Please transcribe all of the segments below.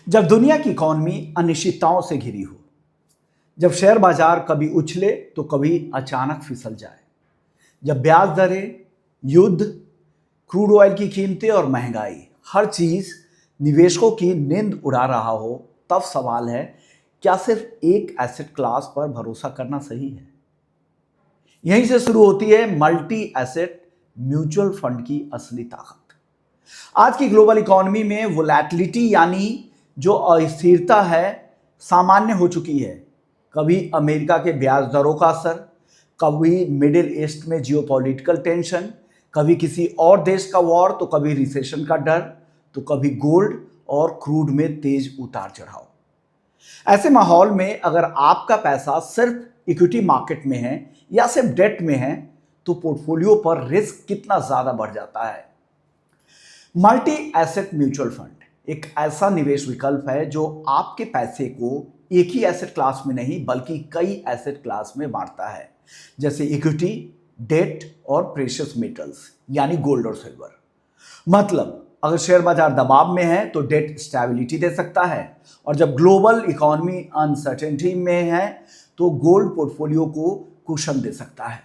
जब दुनिया की इकॉनमी अनिश्चितताओं से घिरी हो, जब शेयर बाजार कभी उछले तो कभी अचानक फिसल जाए, जब ब्याज दरें, युद्ध, क्रूड ऑयल की कीमतें और महंगाई हर चीज निवेशकों की नींद उड़ा रहा हो, तब सवाल है, क्या सिर्फ एक एसेट क्लास पर भरोसा करना सही है? यहीं से शुरू होती है मल्टी एसेट म्यूचुअल फंड की असली ताकत। आज की ग्लोबल इकोनॉमी में वोलैटिलिटी यानी जो अस्थिरता है सामान्य हो चुकी है। कभी अमेरिका के ब्याज दरों का असर, कभी मिडिल ईस्ट में जियोपॉलिटिकल टेंशन, कभी किसी और देश का वॉर, तो कभी रिसेशन का डर, तो कभी गोल्ड और क्रूड में तेज उतार चढ़ाव। ऐसे माहौल में अगर आपका पैसा सिर्फ इक्विटी मार्केट में है या सिर्फ डेट में है, तो पोर्टफोलियो पर रिस्क कितना ज्यादा बढ़ जाता है। मल्टी एसेट म्यूचुअल फंड एक ऐसा निवेश विकल्प है जो आपके पैसे को एक ही एसेट क्लास में नहीं बल्कि कई एसेट क्लास में बांटता है, जैसे इक्विटी, डेट और प्रेशियस मेटल्स यानी गोल्ड और सिल्वर। मतलब अगर शेयर बाजार दबाव में है तो डेट स्टेबिलिटी दे सकता है, और जब ग्लोबल इकोनॉमी अनसर्टेनिटी में है तो गोल्ड पोर्टफोलियो को कुशन दे सकता है।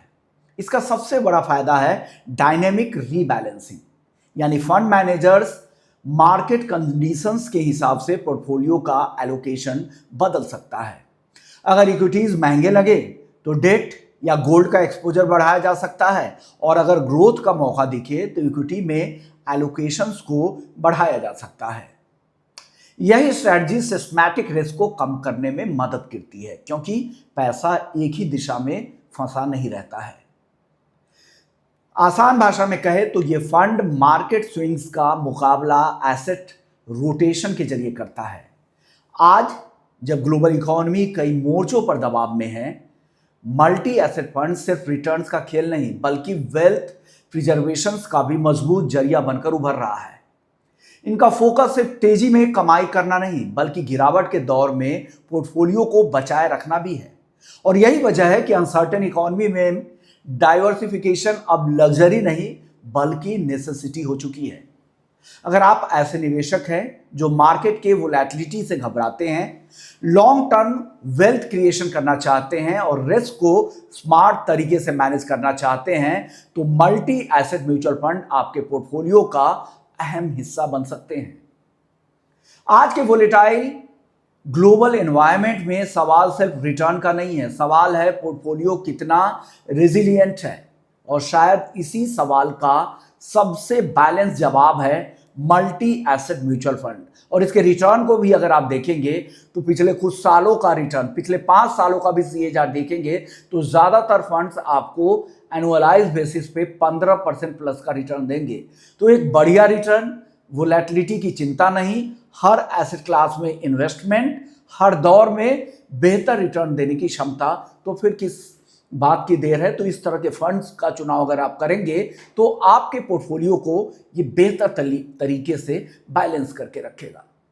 इसका सबसे बड़ा फायदा है डायनेमिक रीबैलेंसिंग, यानी फंड मैनेजर्स मार्केट कंडीशंस के हिसाब से पोर्टफोलियो का एलोकेशन बदल सकता है। अगर इक्विटीज महंगे लगे तो डेट या गोल्ड का एक्सपोजर बढ़ाया जा सकता है, और अगर ग्रोथ का मौका दिखे तो इक्विटी में एलोकेशंस को बढ़ाया जा सकता है। यही स्ट्रैटेजी सिस्टमैटिक रिस्क को कम करने में मदद करती है, क्योंकि पैसा एक ही दिशा में फंसा नहीं रहता है। आसान भाषा में कहे तो ये फंड मार्केट स्विंग्स का मुकाबला एसेट रोटेशन के जरिए करता है। आज जब ग्लोबल इकोनॉमी कई मोर्चों पर दबाव में है, मल्टी एसेट फंड सिर्फ रिटर्न्स का खेल नहीं बल्कि वेल्थ प्रिजर्वेशन का भी मजबूत जरिया बनकर उभर रहा है। इनका फोकस सिर्फ तेजी में कमाई करना नहीं बल्कि गिरावट के दौर में पोर्टफोलियो को बचाए रखना भी है। और यही वजह है कि अनसर्टेन इकोनॉमी में डाइवर्सिफिकेशन अब लग्जरी नहीं बल्कि नेसेसिटी हो चुकी है। अगर आप ऐसे निवेशक हैं जो मार्केट के वोलैटिलिटी से घबराते हैं, लॉन्ग टर्म वेल्थ क्रिएशन करना चाहते हैं और रिस्क को स्मार्ट तरीके से मैनेज करना चाहते हैं, तो मल्टी एसेट म्यूचुअल फंड आपके पोर्टफोलियो का अहम हिस्सा बन सकते हैं। आज के वोलेटाइल ग्लोबल एनवायरनमेंट में सवाल सिर्फ रिटर्न का नहीं है, सवाल है पोर्टफोलियो कितना रेजिलिएंट है। और शायद इसी सवाल का सबसे बैलेंस जवाब है मल्टी एसेट म्यूचुअल फंड। और इसके रिटर्न को भी अगर आप देखेंगे तो पिछले कुछ सालों का रिटर्न, पिछले 5 सालों का भी CAGR देखेंगे तो ज्यादातर फंड्स आपको एनुअलाइज बेसिस पे 15% प्लस का रिटर्न देंगे। तो एक बढ़िया रिटर्न, वोलैटिलिटी की चिंता नहीं, हर एसेट क्लास में इन्वेस्टमेंट, हर दौर में बेहतर रिटर्न देने की क्षमता, तो फिर किस बात की देर है। तो इस तरह के फंड्स का चुनाव अगर आप करेंगे तो आपके पोर्टफोलियो को ये बेहतर तरीके से बैलेंस करके रखेगा।